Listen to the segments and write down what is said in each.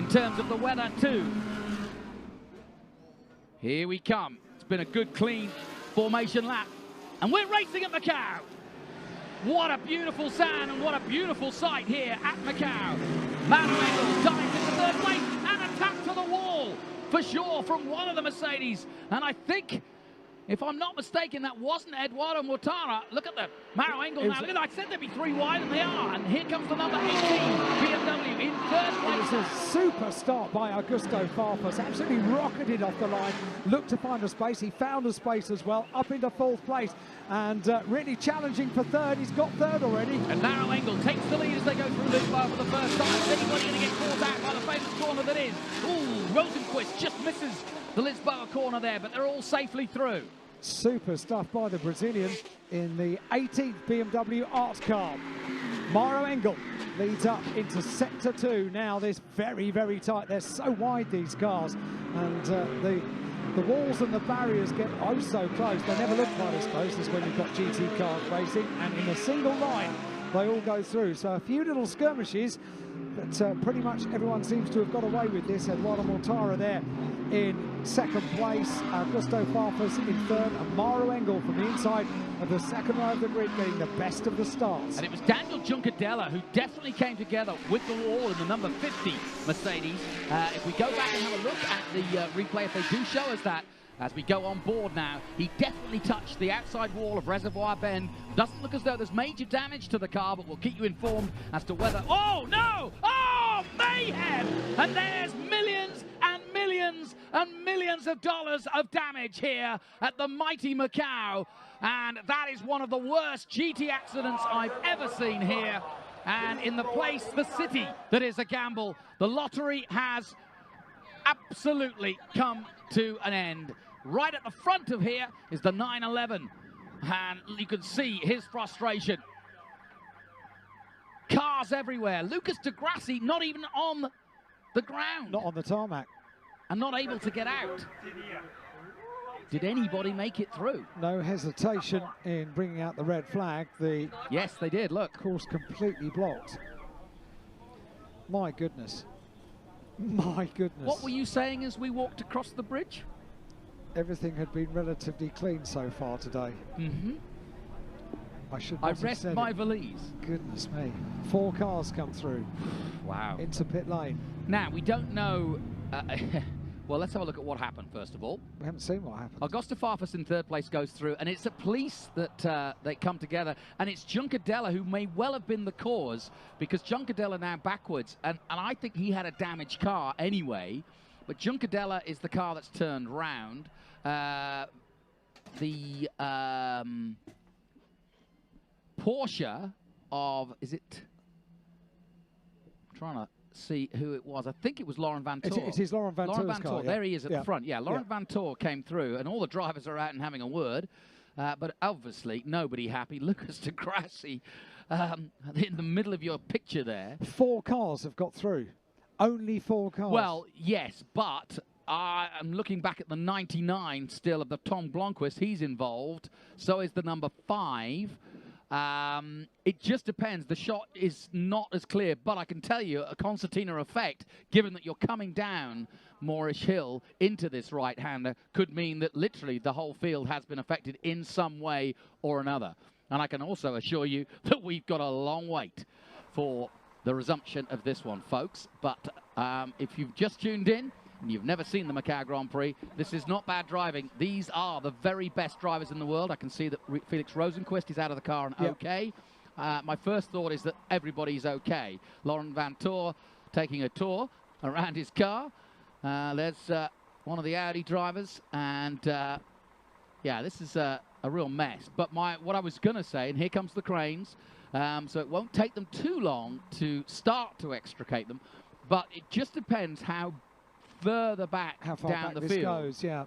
in terms of the weather too. Here we come. It's been a good, clean formation lap. And we're racing at Macau. What a beautiful sound and what a beautiful sight here at Macau. Manuel dives into third place and attack to the wall for sure from one of the Mercedes. And I think, if I'm not mistaken, that wasn't Eduardo Mortara. Look at the Maro angle now. Look at that. I said there'd be 3 wide, and they are. And here comes the number 18 BMW in third place. It was a super start by Augusto Farfus. Absolutely rocketed off the line. Looked to find a space. He found a space as well. Up into 4th place. And really challenging for 3rd. He's got 3rd already. And Maro Engel takes the lead as they go through Lisboa for the first time. Is anybody going to get caught out by the famous corner that is? Ooh, Rosenquist just misses the Lisboa corner there, but they're all safely through. Super stuff by the Brazilian in the 18th BMW Art car. Mauro Engel leads up into Sector 2. Now this very, very tight. They're so wide, these cars. And the walls and the barriers get oh so close. They never look quite as close as when you've got GT cars racing. And in a single line, they all go through. So a few little skirmishes, but pretty much everyone seems to have got away with this. Eduardo Mortara there in 2nd place, Augusto Farfus in 3rd, and Mauro Engel from the inside of the 2nd row of the grid getting the best of the starts. And it was Daniel Juncadella who definitely came together with the wall in the number 50 Mercedes. If we go back and have a look at the replay, if they do show us that, as we go on board now, he definitely touched the outside wall of Reservoir Bend. Doesn't look as though there's major damage to the car, but we'll keep you informed as to whether... Oh, no! Oh, mayhem! And there's millions and millions and millions of dollars of damage here at the mighty Macau. And that is one of the worst GT accidents I've ever seen here. And in the place, the city that is a gamble, the lottery has absolutely come to an end. Right at the front of here is the 911, and you can see his frustration. Cars everywhere. Lucas de Grassi not even on the ground. Not on the tarmac. And not able to get out. Did anybody make it through? No hesitation in bringing out the red flag. Yes, they did, look. Course completely blocked. My goodness. My goodness. What were you saying as we walked across the bridge? Everything had been relatively clean so far today. Mm-hmm. I rest my valise. Goodness me. 4 cars come through. Wow. Into pit lane. Now, we don't know... well, let's have a look at what happened, first of all. We haven't seen what happened. Augusto Farfus in 3rd place goes through, and it's the police that they come together, and it's Juncadella who may well have been the cause, because Juncadella now backwards, and I think he had a damaged car anyway, but Juncadella is the car that's turned round. The Porsche of, is it, I'm trying to see who it was. I think it was Laurent Vantour. It is Laurent Vantour's car. There he is at the front. Yeah, Laurent Vantour came through, and all the drivers are out and having a word. But obviously, nobody happy. Lucas de Grassi in the middle of your picture there. 4 cars have got through. Only 4 cars. Well, yes, but I'm looking back at the 99 still of the Tom Blomqvist. He's involved. So is the number 5. It just depends. The shot is not as clear, but I can tell you a concertina effect, given that you're coming down Moorish Hill into this right-hander, could mean that literally the whole field has been affected in some way or another. And I can also assure you that we've got a long wait for the resumption of this one, folks. But if you've just tuned in and you've never seen the Macau Grand Prix, this is not bad driving. These are the very best drivers in the world. I can see that Felix Rosenquist is out of the car and okay. My first thought is that everybody's okay. Laurent Vantour taking a tour around his car. There's one of the Audi drivers, and yeah, this is a real mess. But what I was going to say, and here comes the cranes, so it won't take them too long to start to extricate them, but it just depends how further back how far down back the this field goes. Yeah,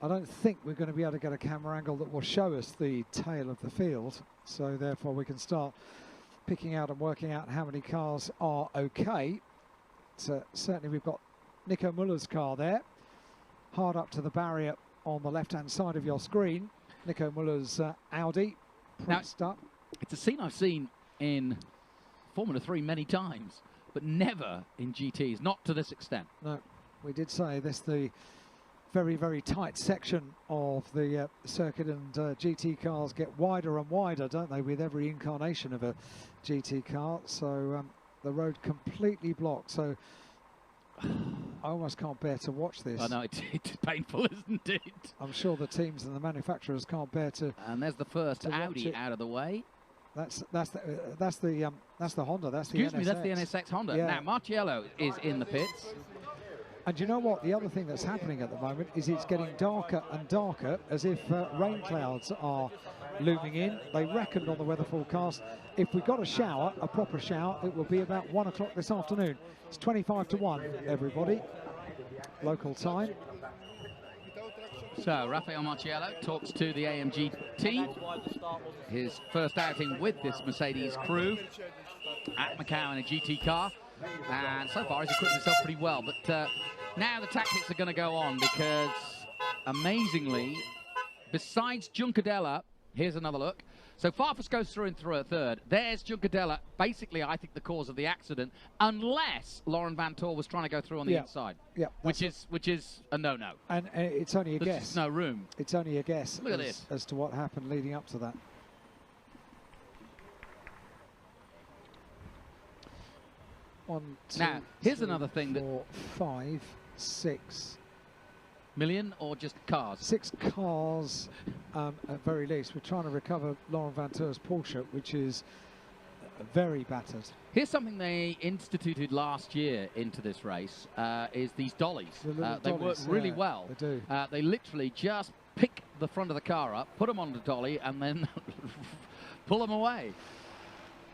I don't think we're going to be able to get a camera angle that will show us the tail of the field, so therefore we can start picking out and working out how many cars are okay. So certainly we've got Nico Muller's car there, hard up to the barrier on the left-hand side of your screen. Nico Muller's Audi pressed up. It's a scene I've seen in Formula 3 many times. but never in GTs, not to this extent. No, we did say this the very, very tight section of the circuit, and GT cars get wider and wider, don't they, with every incarnation of a GT car. So the road completely blocked. So I almost can't bear to watch this. I know, it's painful, isn't it? I'm sure the teams and the manufacturers can't bear to. And there's the first Audi out of the way. That's the Honda. That's Excuse the me, NSX. That's the NSX Honda. Yeah. Now Marciello is in the pits. And you know what? The other thing that's happening at the moment is it's getting darker and darker, as if rain clouds are looming in. They reckoned on the weather forecast, if we got a shower, a proper shower, it will be about 1 o'clock this afternoon. It's 25 to 1, everybody. Local time. So Rafael Marciello talks to the AMG team. His first outing with this Mercedes crew at Macau in a GT car. And so far he's equipped himself pretty well. But now the tactics are going to go on, because amazingly, besides Juncadella, here's another look. So Farfus goes through a third. There's Juncadella, basically, I think, the cause of the accident, unless Laurent Vantor was trying to go through on the inside. Yeah, which is a no-no. And it's only a guess. There's no room. It's only a guess. Look at this. As to what happened leading up to that. One, two, now, here's three, another thing that 4, 5, 6 million, or just cars? 6 cars at very least. We're trying to recover Laurent Vantor's Porsche, which is very battered. Here's something they instituted last year into this race, is these dollies. They work really well. They do. They literally just pick the front of the car up, put them on the dolly, and then pull them away.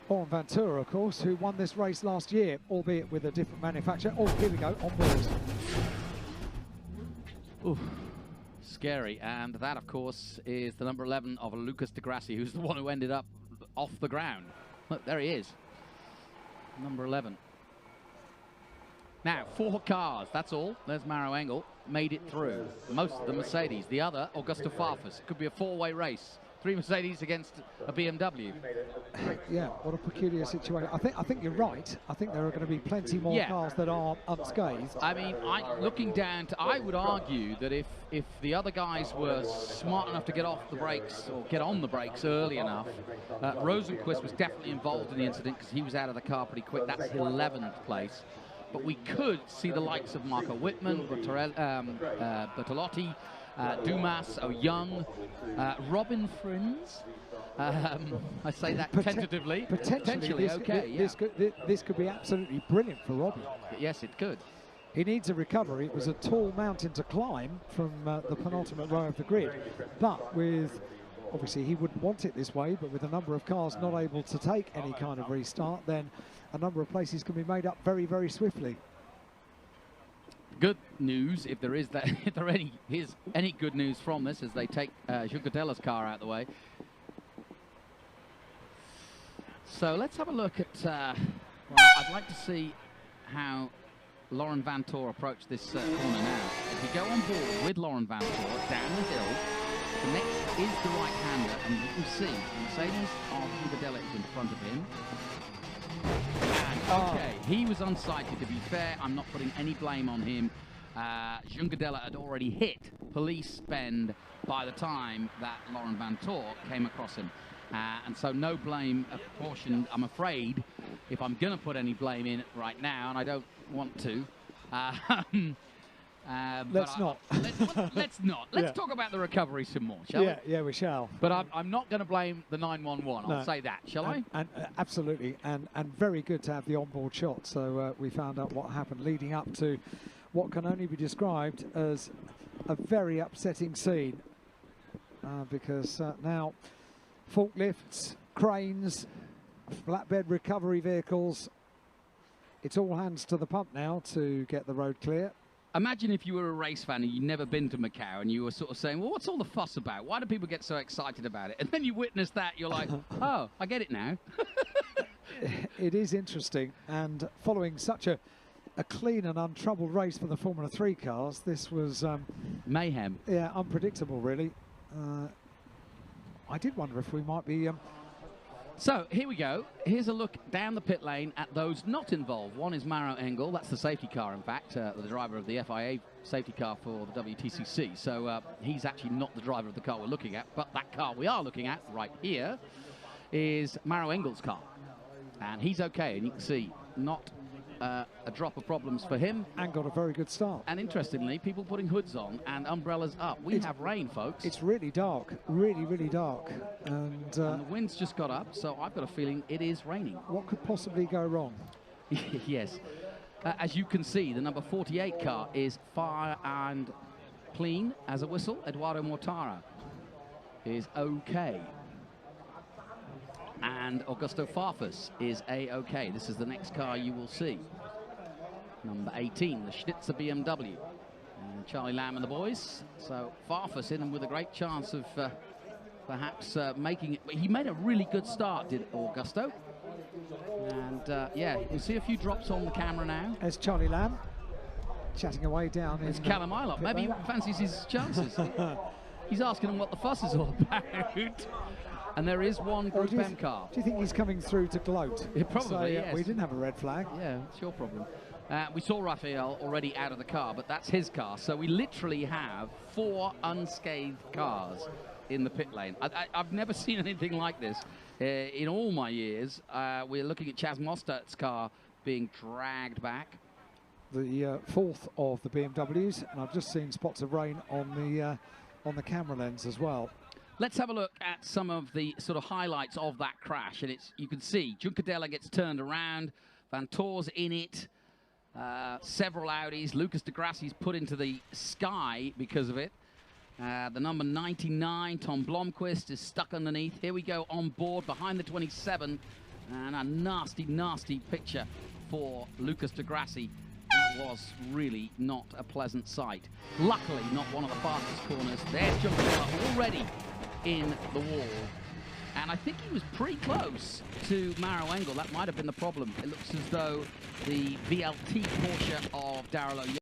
Laurent Vantor, of course, who won this race last year, albeit with a different manufacturer. Oh, here we go, on board. Ooh, scary. And that, of course, is the number 11 of Lucas de Grassi, who's the one who ended up off the ground. Look, there he is. Number 11. Now, 4 cars, that's all. There's Maro Engel, made it through. Most of the Mercedes. The other, Augusto Farfus. Could be a 4-way race. 3 Mercedes against a BMW. Yeah, what a peculiar situation. I think you're right. I think there are going to be plenty more cars that are unscathed. I mean, looking down to, I would argue that if the other guys were smart enough to get off the brakes or get on the brakes early enough, Rosenquist was definitely involved in the incident because he was out of the car pretty quick. That's 11th place. But we could see the likes of Marco Wittmann, Bertolotti, Dumas, Young, Robin Frins. I say that tentatively. Potentially, okay. This could be absolutely brilliant for Robin. Yes, it could. He needs a recovery. It was a tall mountain to climb from the penultimate row of the grid. But with, obviously, he wouldn't want it this way, but with a number of cars not able to take any kind of restart, then a number of places can be made up very, very swiftly. Good news, if there is that, here's any good news from this, as they take Juncatella's car out of the way. So let's have a look at. Well, I'd like to see how Laurent Vantor approached this corner now. If you go on board with Laurent Vantor down the hill, the next is the right-hander, and you can see Mercedes of Juncatella is in front of him. Okay, he was unsighted, to be fair. I'm not putting any blame on him. Juncadella had already hit police bend by the time that Laurent Vantor came across him. And so no blame apportioned, I'm afraid, if I'm going to put any blame in right now, and I don't want to. Let's not. Let's not. Let's talk about the recovery some more, shall we? Yeah, we shall. But I'm not going to blame the 911. I'll say that, shall I? And absolutely, and very good to have the onboard shot. So we found out what happened leading up to what can only be described as a very upsetting scene, because now forklifts, cranes, flatbed recovery vehicles, it's all hands to the pump now to get the road clear. Imagine if you were a race fan and you'd never been to Macau and you were sort of saying, well, what's all the fuss about? Why do people get so excited about it? And then you witness that, you're like, oh, I get it now. It is interesting. And following such a clean and untroubled race for the Formula 3 cars, this was... mayhem. Yeah, unpredictable, really. I did wonder if we might be So here we go. Here's a look down the pit lane at those not involved. One is Maro Engel. That's the safety car, in fact, the driver of the FIA safety car for the WTCC. So he's actually not the driver of the car we're looking at, but that car we are looking at right here is Maro Engel's car. And he's okay, and you can see not a drop of problems for him. And got a very good start. And interestingly, people putting hoods on and umbrellas up. We have rain, folks. It's really dark, really dark. And the wind's just got up, so I've got a feeling it is raining. What could possibly go wrong? Yes. As you can see, the number 48 car is fire and clean as a whistle. Eduardo Mortara is okay. And Augusto Farfus is A-OK. This is the next car you will see. Number 18, the Schnitzer BMW. And Charlie Lamb and the boys. So Farfus in with a great chance of perhaps making it. He made a really good start, did Augusto. And yeah, you can see a few drops on the camera now. There's Charlie Lamb chatting away down. It's Callum Ilott. Maybe he fancies his chances. He's asking him what the fuss is all about. And there is one Group M car. Do you think he's coming through to gloat? Yeah, probably, yes. We didn't have a red flag. Yeah, it's your problem. We saw Raphael already out of the car, but that's his car. So we literally have 4 unscathed cars in the pit lane. I've never seen anything like this in all my years. We're looking at Chaz Mostert's car being dragged back. The fourth of the BMWs, and I've just seen spots of rain on the camera lens as well. Let's have a look at some of the sort of highlights of that crash. And you can see Juncadella gets turned around, Van Toor's in it, several Audis. Lucas de Grassi's put into the sky because of it. The number 99, Tom Blomqvist, is stuck underneath. Here we go on board behind the 27, and a nasty picture for Lucas de Grassi. That was really not a pleasant sight. Luckily, not one of the fastest corners. There's Juncadella already in the wall. And I think he was pretty close to Maro Engel. That might have been the problem. It looks as though the VLT Porsche of Darrell O'Young